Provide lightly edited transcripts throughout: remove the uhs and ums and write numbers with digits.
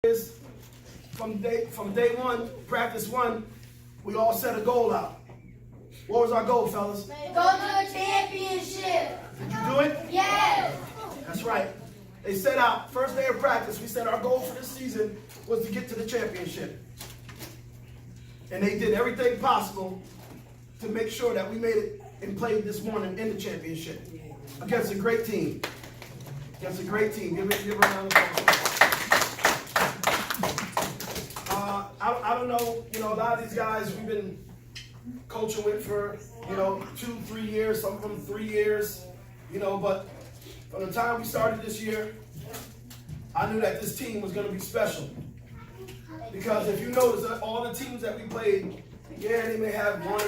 is from day one, practice one, we all set a goal out. What was our goal, fellas? Go to the championship. Did you do it? Yes. That's right. They set out, first day of practice, we said our goal for this season was to get to the championship. And they did everything possible to make sure that we made it and played this morning in the championship against a great team. Against a great team. Give a round of applause. I don't know, a lot of these guys we've been coaching with for, 2-3 years, some of them 3 years, but from the time we started this year, I knew that this team was going to be special. Because if you notice, all the teams that we played, yeah, they may have one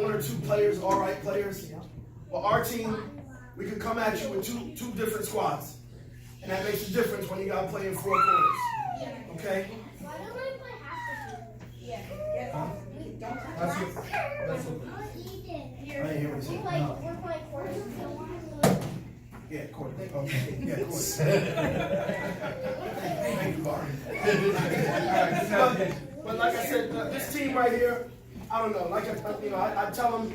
or two players, all right players. Well, our team, we could come at you with two different squads. And that makes a difference when you got to play in 4 corners. Okay? That's it. I didn't hear what he said. We're playing quarters. Yeah, quarter. Okay. Yeah, quarter. Thank you, Barry. But like I said, this team right here, I don't know. Like I tell them,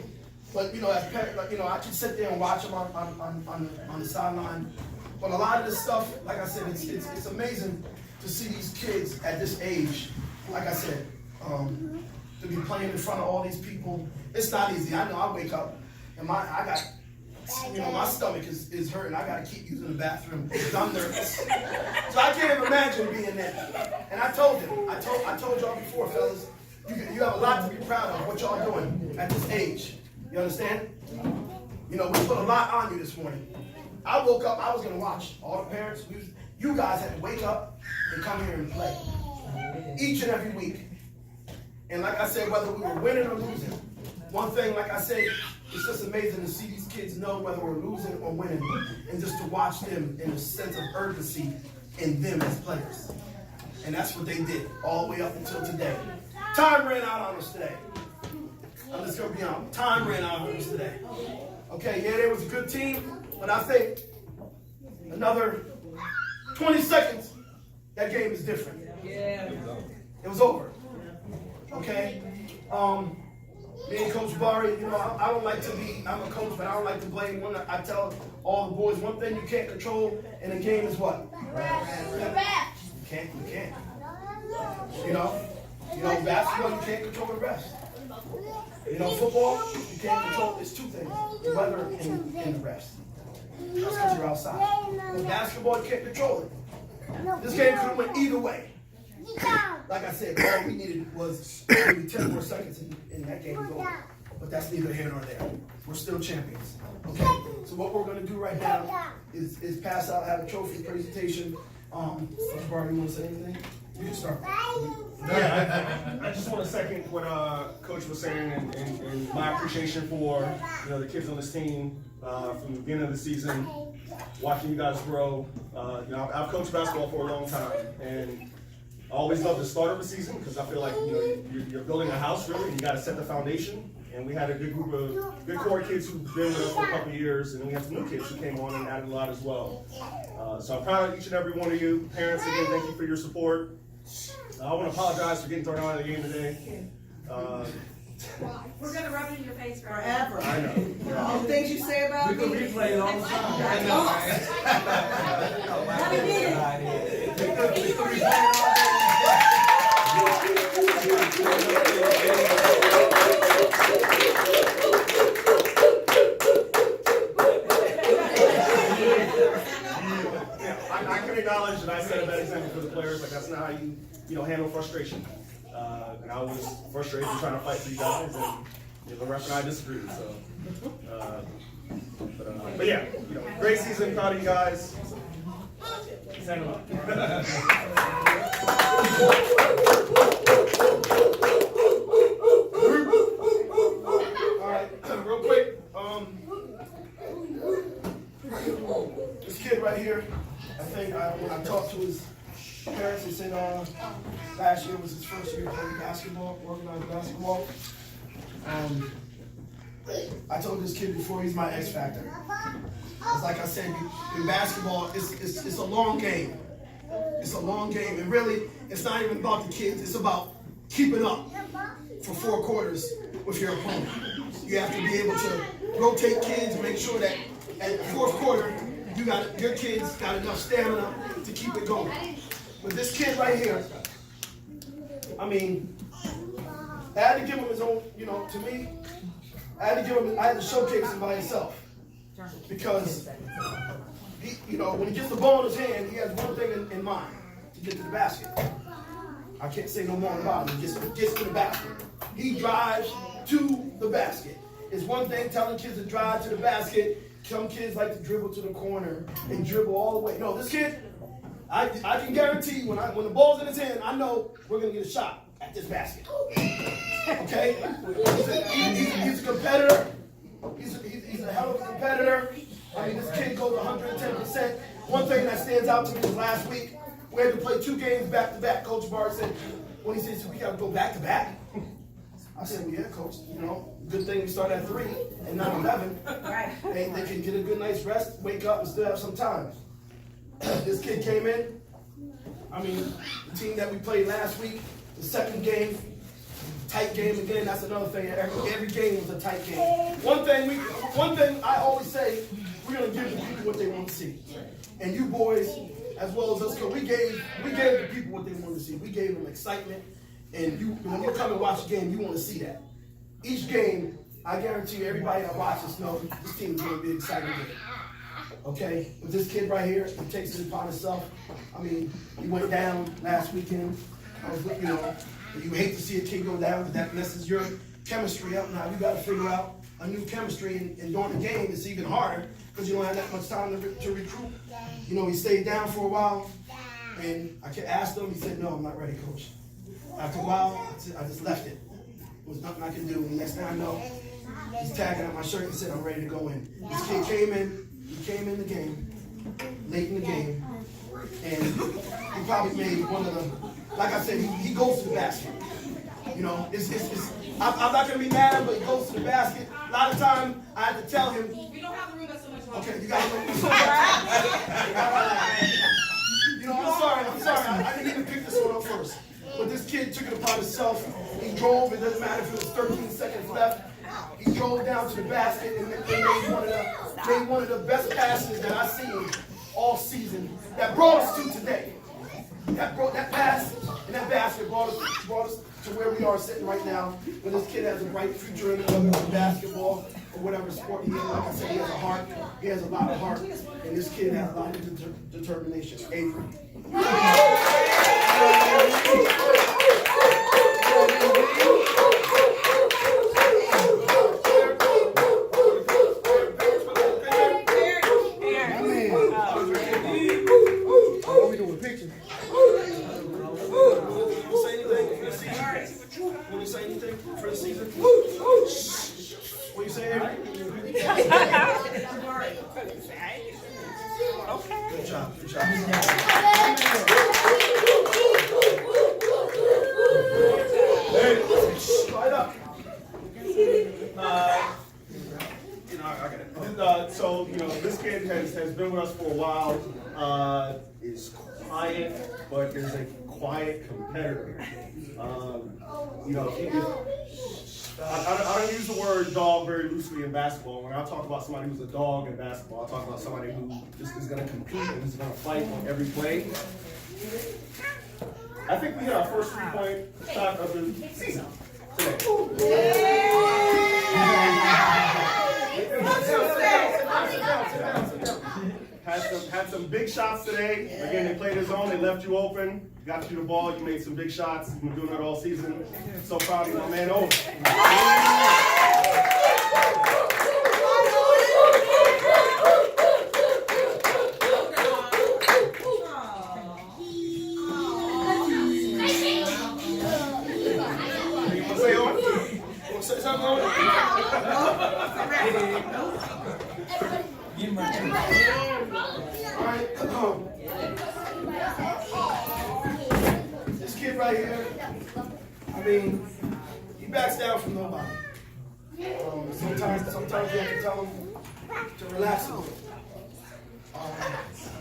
but as parents, I can sit there and watch them on the sideline. But a lot of this stuff, like I said, it's amazing to see these kids at this age. Like I said, to be playing in front of all these people, it's not easy. I know. I wake up and my stomach is hurting. I got to keep using the bathroom because I'm nervous. So I can't even imagine being there. And I told them, I told y'all before, fellas, you have a lot to be proud of what y'all doing at this age. You understand? We put a lot on you this morning. I woke up, I was going to watch. All the parents, you guys had to wake up and come here and play. Each and every week. And like I said, whether we were winning or losing, one thing, like I said, it's just amazing to see these kids know whether we're losing or winning, and just to watch them in a sense of urgency in them as players. And that's what they did all the way up until today. Time ran out on us today. I'm just going to be honest. Time ran out on us today. Okay, yeah, there was a good team, but I think another 20 seconds, that game is different. Yeah. It was over. Okay? Me and Coach Barry, I don't like to be, I'm a coach, but I don't like to blame one. I tell all the boys, one thing you can't control in a game is what? The ref. You can't. Basketball, you can't control the refs. Football, you can't control, it's 2 things, the weather and the refs. That's because you're outside. But basketball, you can't control it. This game could have went either way. Like I said, all we needed was maybe 10 more seconds and that game was over. But that's neither here nor there. We're still champions. Okay? So what we're going to do right now is pass out, have a trophy presentation. Mr. Barber, you want to say anything? You can start. Yeah, I just want to second what Coach was saying and my appreciation for the kids on this team from the beginning of the season, watching you guys grow. I've coached basketball for a long time, and I always love the start of the season because I feel like you're building a house really, and you got to set the foundation. And we had a good group of good core kids who've been with us for a couple of years, and then we had some new kids who came on and added a lot as well. So I'm proud of each and every one of you. Parents, again, thank you for your support. I want to apologize for getting thrown out of the game today. We're gonna rub it in your face Forever. I know. All the things you say about me. We play it all the time. I know, right? Let me get I can acknowledge that I set a bad example for the players. Like that's not how you handle frustration. And I was frustrated and trying to fight for you guys, and the ref and I disagreed. So, but yeah, great season, proud of you guys. Send them up. All right, real quick. This kid right here, I think when I talked to his parents, they said last year was his first year playing basketball, organized basketball. I told this kid before, he's my X factor. It's like I said, in basketball, it's a long game. It's a long game, and really, it's not even about the kids. It's about keeping up for 4 quarters with your opponent. You have to be able to rotate kids, make sure that at the 4th quarter, your kids got enough stamina to keep it going. But this kid right here, I mean, I had to give him his own, to me, I had to showcase him by himself. Because when he gets the ball in his hand, he has one thing in mind, to get to the basket. I can't say no more about him. He gets to the basket. He drives to the basket. It's one thing telling kids to drive to the basket. Some kids like to dribble to the corner and dribble all the way. No, this kid, I can guarantee when the ball's in his hand, I know we're going to get a shot at this basket. Okay? He's a competitor. He's a hell of a competitor. I mean, this kid goes 110%. One thing that stands out to me is last week, we had to play 2 games back-to-back. Coach Bart said, when he said, so we got to go back-to-back? I said, well, yeah, Coach, good thing we start at 3 and not 11. Right. They can get a good night's rest, wake up, and still have some time. This kid came in. I mean, the team that we played last week, the second game, tight game again. That's another thing. Every game was a tight game. One thing I always say, we're gonna give the people what they want to see. And you boys, as well as us, because we gave the people what they wanted to see. We gave them excitement. And when you come and watch the game, you want to see that. Each game, I guarantee you, everybody that watches knows this team is going to be excited with it. Okay? But this kid right here, he takes it upon himself. I mean, he went down last weekend. You hate to see a kid go down, but that messes your chemistry up. Now, you got to figure out a new chemistry, and during the game, it's even harder because you don't have that much time to recruit. He stayed down for a while, and I asked him, he said, no, I'm not ready, Coach. After a while, I just left it. There was nothing I could do. And next thing I know, he's tagging at my shirt and said, I'm ready to go in. This kid came in the game, late in the game, and he probably made one of the, like I said, he goes to the basket. I'm not going to be mad, but he goes to the basket. A lot of time, I have to tell him. We don't have to read that so much longer. Okay, you got to I'm sorry. I didn't even pick this one up first. But this kid took it upon himself. He drove. It doesn't matter if it was 13 seconds left. He drove down to the basket and made one of the best passes that I've seen all season. That brought us to today. That pass and that basket brought us to where we are sitting right now. Where this kid has a bright future in it, whether it's basketball or whatever sport he is. Like I said, he has a heart. He has a lot of heart, and this kid has a lot of determination. Avery. Good job. Hey, light up. I got it. So, this kid has been with us for a while. Is quiet, but is a quiet competitor. I don't use the word dog very loosely in basketball. When I talk about somebody who's a dog in basketball, I talk about somebody who just is going to compete and is going to fight on every play. I think we hit our first 3-point shot of the season today. Had some big shots today. Again, they played his own. They left you open. Got you the ball. You made some big shots. You've been doing that all season. So proud of you, my man. Over. You want to say on? You want to say something on? This kid right here, I mean, he backs down from nobody. Sometimes you have to tell him to relax a little.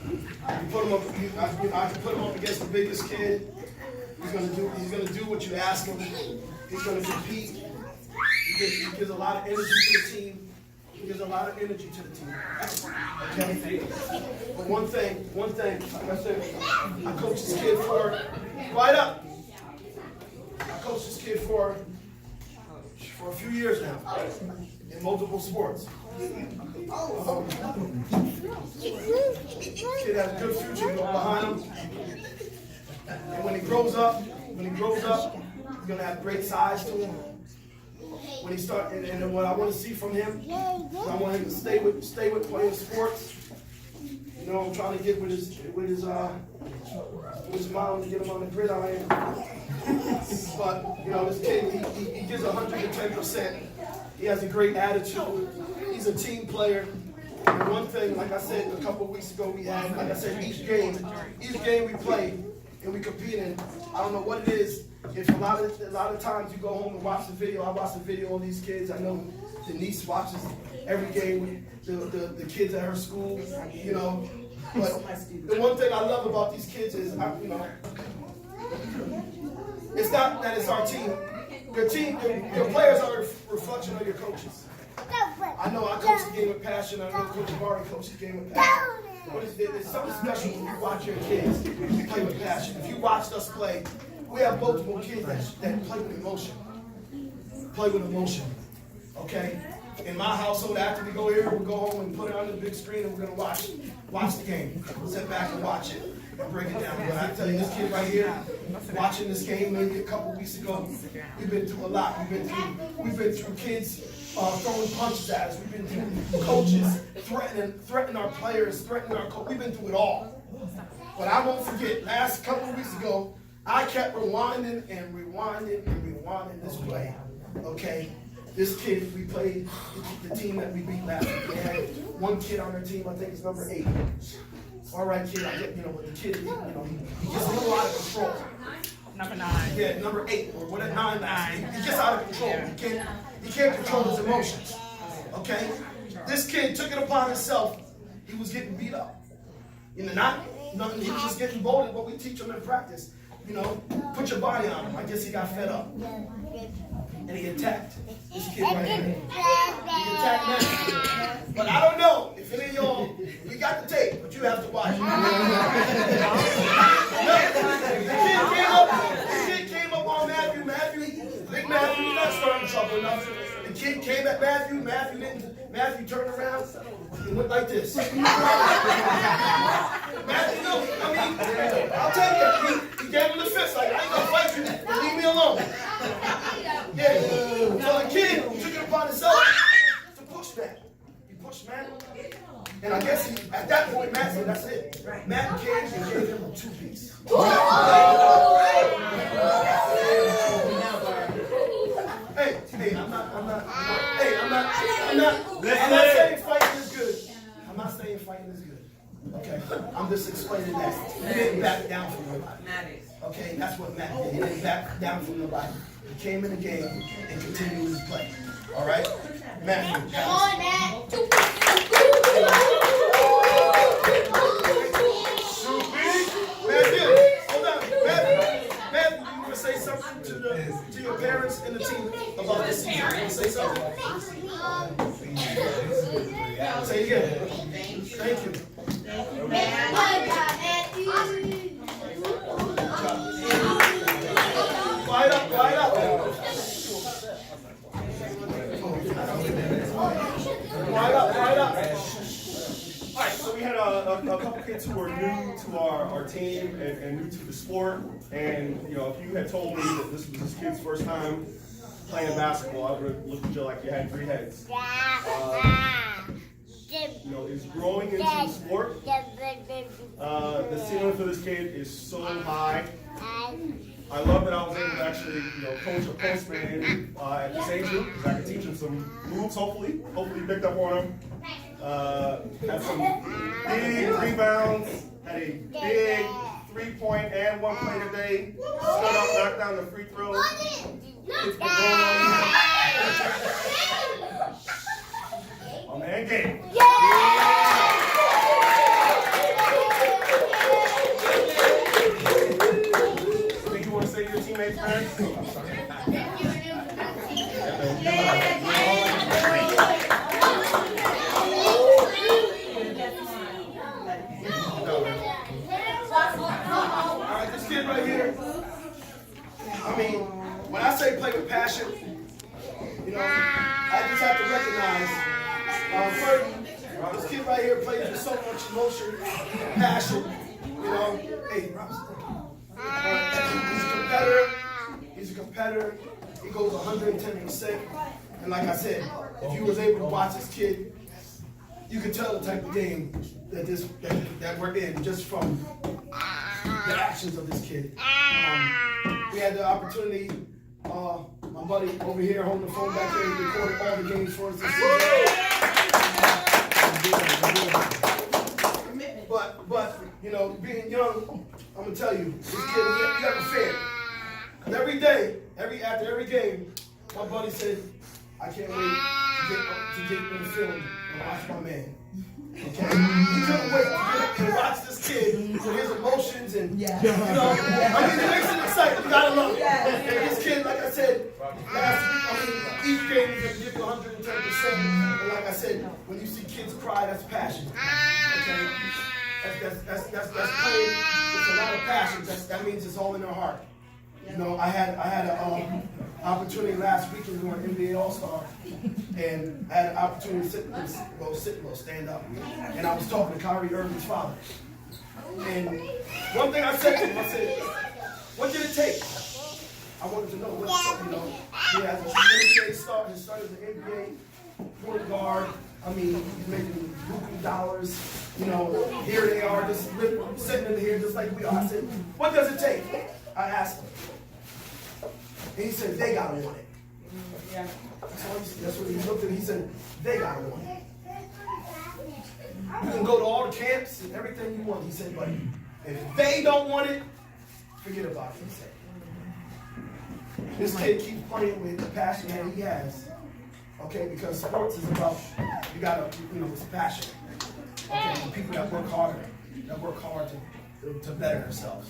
You put him up. I can put him up against the biggest kid. He's gonna do what you ask him. He's gonna compete. He gives a lot of energy to the team. He gives a lot of energy to the team. Okay. But one thing, like I said, I coach this kid for. Quiet up. I coach this kid for a few years now in multiple sports. Kid has a good future behind him. And when he grows up, he's gonna have great size to him. When he start, and what I want to see from him, I want him to stay with playing sports. You know, I'm trying to get with his mom to get him on the gridiron. But you know, this kid, he gives 110%. He has a great attitude. He's a team player. And one thing, like I said a couple of weeks ago, we had, like I said, each game we play and we compete in. I don't know what it is. If a lot of times you go home and watch the video, I watch the video of these kids. I know Denise watches every game with the kids at her school, you know. But the one thing I love about these kids is, you know, it's not that it's our team. Your players are a reflection of your coaches. I know I coach the game with passion. I know Coach Barry coaches the game with passion. But there's something special when you watch your kids play with passion. If you watched us play, we have multiple kids that play with emotion. Play with emotion. Okay? In my household, after we go here, we'll go home and put it on the big screen and we're going to watch the game. Sit back and watch it and break it down. But I tell you, this kid right here, watching this game maybe a couple weeks ago, we've been through a lot. We've been through kids throwing punches at us. We've been through coaches threatening our players, threatening our coach. We've been through it all. But I won't forget, last couple of weeks ago, I kept rewinding this play. Okay? This kid, we played the team that we beat last week. They had one kid on their team, I think it's number 8. All right, kid, I get, you know, but the kid, you know, he gets a little out of control. Number 9. Yeah, number 8 or whatever, 9 last week. He gets out of control. He can't control his emotions. Okay? This kid took it upon himself. He was getting beat up. You know, nothing, he was just getting bullied, but we teach him in practice. You know, put your body on him. I guess he got fed up. And he attacked this kid right here. He attacked Matt. But I don't know if any of y'all, we got the tape, but you have to watch it. The kid came up on Matthew. Big Matthew, he's not starting trouble enough. The kid came at Matthew. Matthew turned around and went like this. Matthew, no, I mean, I'll tell you, he gave him the fist, like, I ain't gonna fight you, leave me alone. Yeah, so the kid took it upon himself to push Matt. He pushed Matt, and I guess at that point, Matt said, that's it. Matt came and gave him a 2-piece. Hey, I'm not saying fighting is good. I'm not saying fighting is good. Okay, I'm just explaining that. He didn't back down from nobody. Okay, that's what Matt did. He didn't back down from nobody. He came in the game and continued his play. All right, Matt. Come on, Matt. Matthew, hold on. Matthew, you want to say something to your parents and the team about this season? You want to say something? Say it again. Thank you. Quiet up. Quiet up. All right, so we had a couple kids who were new to our team and new to the sport. And, you know, if you had told me that this was this kid's first time playing basketball, I would have looked at you like you had 3 heads. You know, is growing into the sport. The ceiling for this kid is so high. I love that I was able to actually, you know, coach a postman at this age group because I can teach him some moves. Hopefully picked up on him. Had some big rebounds. Had a big 3-point and 1-play today. Stood up, knocked down the free throws. Hit the ball. Oh man, game. teammates, man. All right, this kid right here. I mean, when I say play with passion, you know, I just have to recognize, first, this kid right here plays with so much emotion, passion, you know. Hey, he's a competitor. He goes 110%. And like I said, if you was able to watch this kid, you could tell the type of game that we're in just from the actions of this kid. We had the opportunity, my buddy over here holding the phone back here, he recorded all the games for us this season. But you know, being young, I'm gonna tell you, this kid is never fair. Cause every day, after every game, my buddy said, I can't wait to get in the field and watch my man. Okay? He couldn't wait to watch this kid with his emotions and, you know, I mean, it makes it exciting. You gotta love it. And this kid, like I said, last week, I mean, each game is gonna give you 110%. And like I said, when you see kids cry, that's passion. Okay? That's playing with a lot of passion. That means it's all in their heart. You know, I had an opportunity last weekend to go to NBA All-Star, and I had an opportunity to stand up. And I was talking to Kyrie Irving's father. And one thing I said to him, I said, what did it take? I wanted to know what, you know, he has an NBA start, he started as an NBA point guard. I mean, he's making buku dollars. You know, here they are, just sitting in here just like we are. I said, what does it take? I asked him. And he said, they gotta want it. That's what he looked at. He said, they gotta want it. You can go to all the camps and everything you want. He said, but if they don't want it, forget about it, he said. This kid keeps playing with the passion that he has. Okay, because sports is about, you gotta, you know, it's passion. Okay, the people that work hard to better themselves.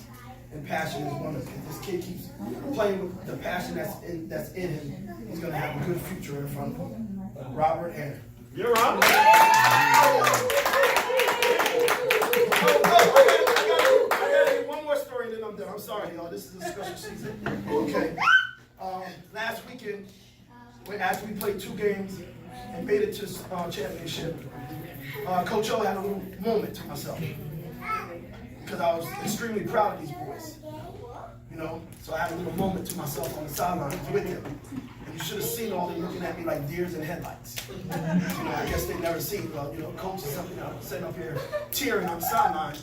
And passion is one of them. This kid keeps playing with the passion that's in him. He's gonna have a good future in front of him. Robert Henry. You're Robert. I got one more story and then I'm done. I'm sorry, y'all. This is a special season. Okay. Last weekend, after we played 2 games and made it to championship, Coach O had a little moment to myself. Because I was extremely proud of these boys, you know. So I had a little moment to myself on the sideline with them. And you should have seen all them looking at me like deers in headlights. You know, I guess they never seen, well, you know, coach is something, I'm sitting up here tearing on the sideline.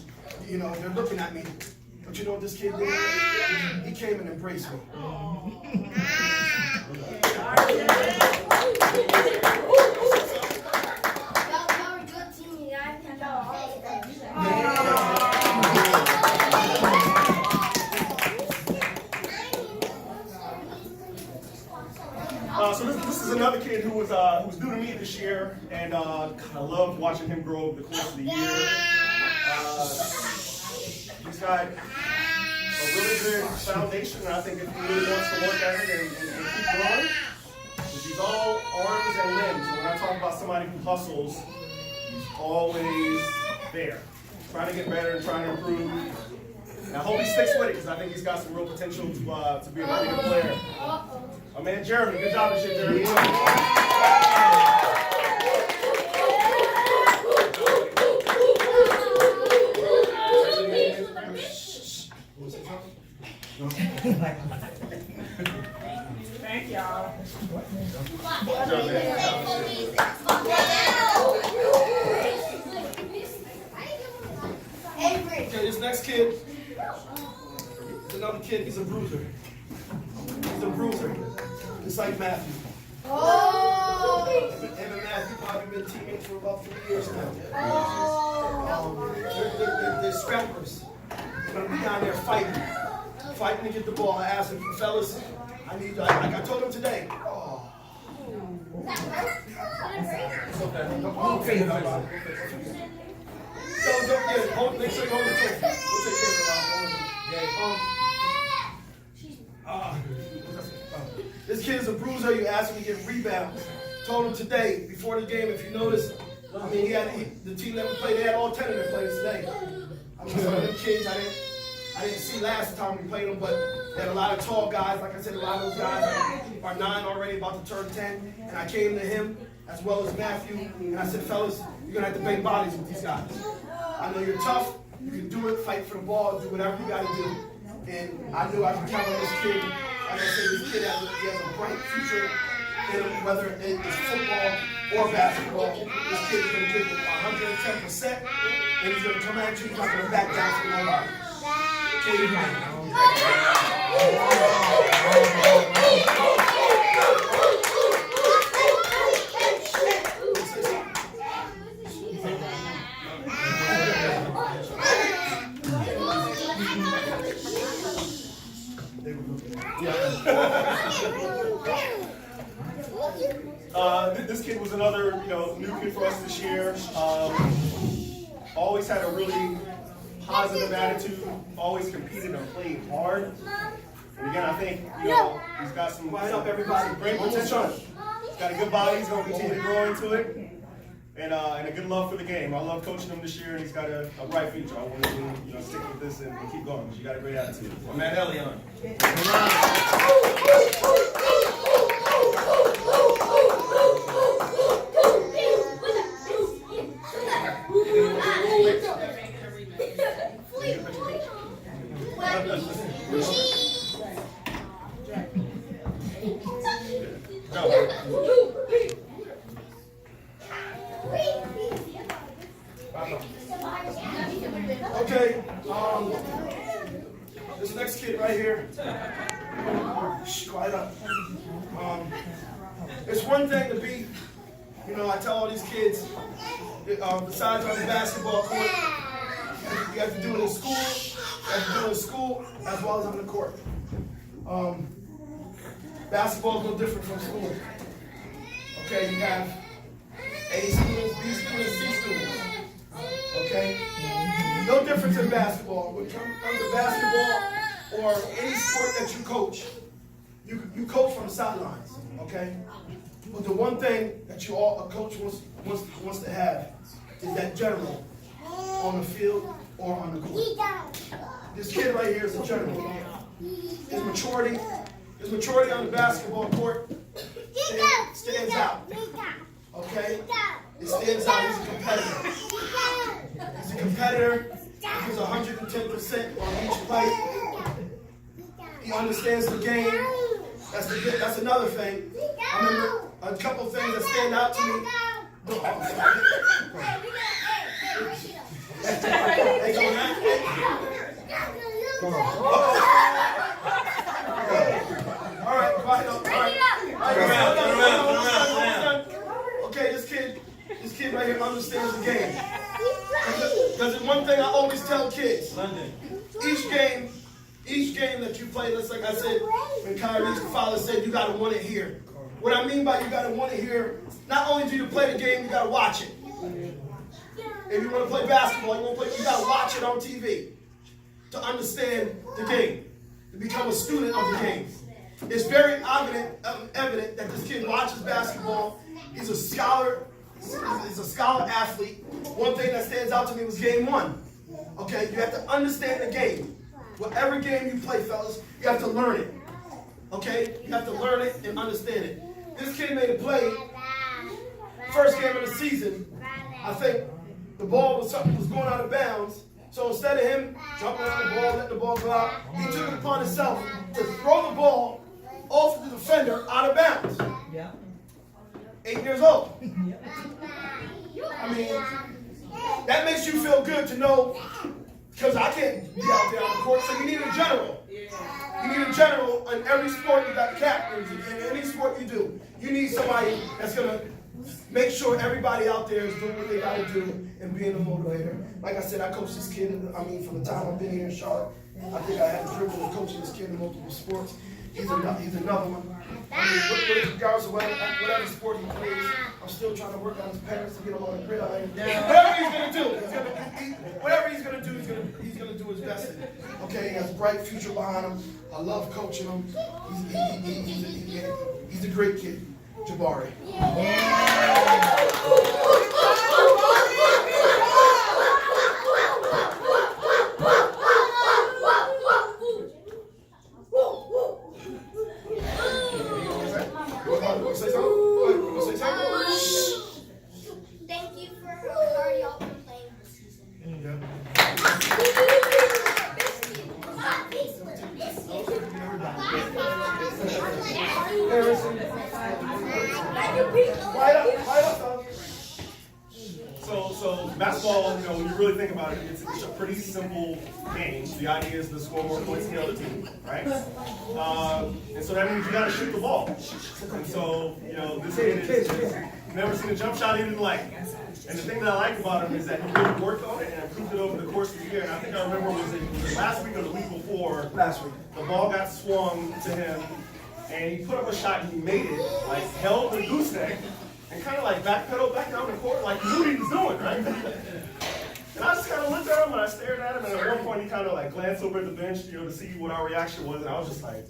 You know, they're looking at me. But you know what this kid did? He came and embraced me. So this is another kid who was new to me this year, and I loved watching him grow over the course of the year. He's got a really good foundation, and I think if he really wants to work at it and keep growing, because he's all arms and limbs. And when I talk about somebody who hustles, he's always there, trying to get better and trying to improve. And I hope he sticks with it, because I think he's got some real potential to be a really good player. My man Jeremy, good job this year, Jeremy. Thank y'all. Okay, this next kid is another kid. He's a bruiser. He's a bruiser. It's like Matthew. Oh! Him and Matthew probably been teammates for about 3 years now. They're scrappers. They're gonna be down there fighting to get the ball. I asked them, fellas, I need, like I told them today. Oh. It's okay. Don't feel about it. Make sure you hold the trophy. We'll take care of it. kid is a bruiser. You ask him to get rebounds. Told him today, before the game, if you notice, I mean, the team that we played, they had all 10 of their players today. I mean, some of them kids I didn't see last time we played them, but they had a lot of tall guys. Like I said, a lot of those guys are 9 already, about to turn 10. And I came to him, as well as Matthew, and I said, fellas, you're going to have to make bodies with these guys. I know you're tough. You can do it, fight for the ball, do whatever you got to do. And I knew I could count on this kid. Like I said, this kid has a bright future in him, whether it's football or basketball. This kid is going to give it 110%, and he's going to come at you. He's not going to back down from nobody. Katie Brown. This kid was another, new kid for us this year. Always had a really positive attitude. Always competed and played hard. And again, I think he's got some Line up, everybody. great potential. He's got a good body. He's going to continue to grow into it. And a good love for the game. I love coaching him this year, and he's got a bright future. I want him to stick with this and keep going. You got a great attitude. I'm Matt Elion. Okay, this next kid right here, quiet up. It's one thing to be, I tell all these kids, besides on the basketball court, you have to do it in school, as well as on the court. Basketball is no different from school. Okay, you have A students, B students, C students. Okay? No difference in basketball. When it comes to basketball or any sport that you coach, you coach from the sidelines. Okay? But the one thing that a coach wants to have is that general on the field or on the court. This kid right here is a general. His maturity on the basketball court stands out. Okay? It stands out. He's a competitor. He's a competitor. He's 110% on each play. He understands the game. That's another thing. I remember a couple things that stand out to me. All right, quiet up. Okay, this kid right here understands the game. Because one thing I always tell kids, each game that you play, just like I said, when Kyrie's father said, you got to want it here. What I mean by you got to want it here, not only do you play the game, you got to watch it. If you want to play basketball, you got to watch it on TV to understand the game, to become a student of the game. It's very evident that this kid watches basketball. He's a scholar. He's a scholar athlete. One thing that stands out to me was game 1. Okay, you have to understand the game. Whatever game you play, fellas, you have to learn it. Okay, you have to learn it and understand it. This kid made a play. First game of the season, I think the ball was going out of bounds. So instead of him jumping on the ball, letting the ball go out, he took it upon himself to throw the ball off the defender out of bounds. 8 years old. I mean, that makes you feel good to know, because I can't be out there on the court, so you need a general. You need a general in every sport. You got captains in any sport you do. You need somebody that's going to make sure everybody out there is doing what they got to do and being a motivator. Like I said, I coached this kid, from the time I've been here in Charlotte. I think I had the privilege of coaching this kid in multiple sports. He's another one. I mean, regardless of whatever sport he plays, I'm still trying to work on his parents to get him on the gridiron. Whatever he's gonna do, whatever he's gonna do, he's gonna do his best. Okay, he has a bright future behind him. I love coaching him. He's a great kid, Jabari. Say something? Thank you for how hard y'all been playing this season. So basketball, you know, when you really think about it, it's a pretty simple game. The idea is to score more points than the other team, right? And so that means you got to shoot the ball. And so, you know, this kid is never seen a jump shot he didn't like. And the thing that I like about him is that he really worked on it and improved it over the course of the year. And I think I remember was it last week or the week before? Last week. The ball got swung to him, and he put up a shot and he made it, like held the gooseneck, and kind of like backpedaled back down the court like he knew what he was doing, right? And I just kind of looked at him and I stared at him, and at one point he kind of like glanced over at the bench, you know, to see what our reaction was, and I was just like,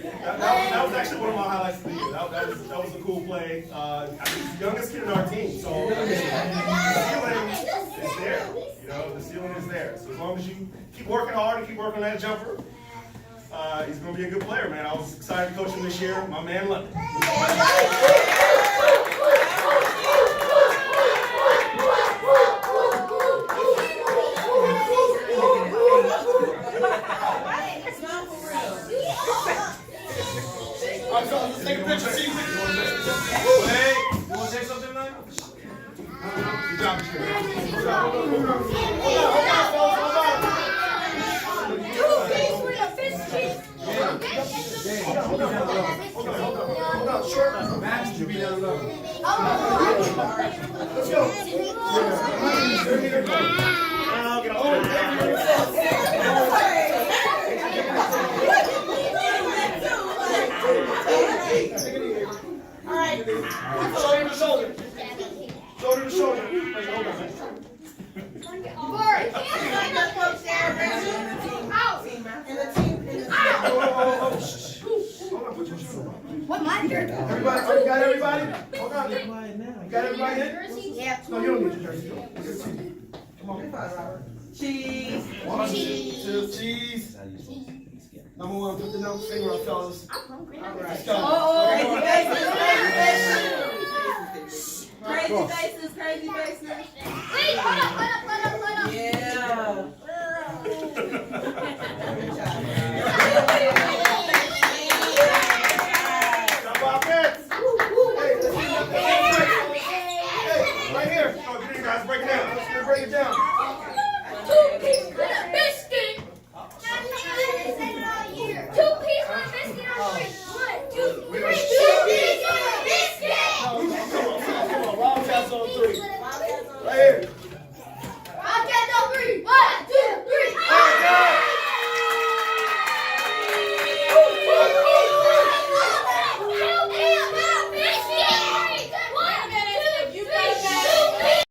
that was actually one of my highlights of the year. That was a cool play. I think he's the youngest kid in our team, so the ceiling is there. You know, the ceiling is there. So as long as you keep working hard and keep working on that jumper, he's going to be a good player, man. I was excited to coach him this year. My man London. Let's take a picture, see? Hey, you want to say something tonight? Good job, Hold on, short. Max should be down low. Let's go. I'll get off All right. Shoulder to shoulder. Shoulder to shoulder. Hold on, man. What my jersey? Everybody, you got everybody? Hold on. You got everybody in? Yeah. No, you don't need your jersey. Come on. Cheese. One, two, cheese. Number one, put the number finger on, fellas. I'm hungry. Let's go. Crazy faces, crazy faces. Wait, hold up. Yeah. Right here. Oh, you guys break it down. Let's break it down. Two pieces of biscuit.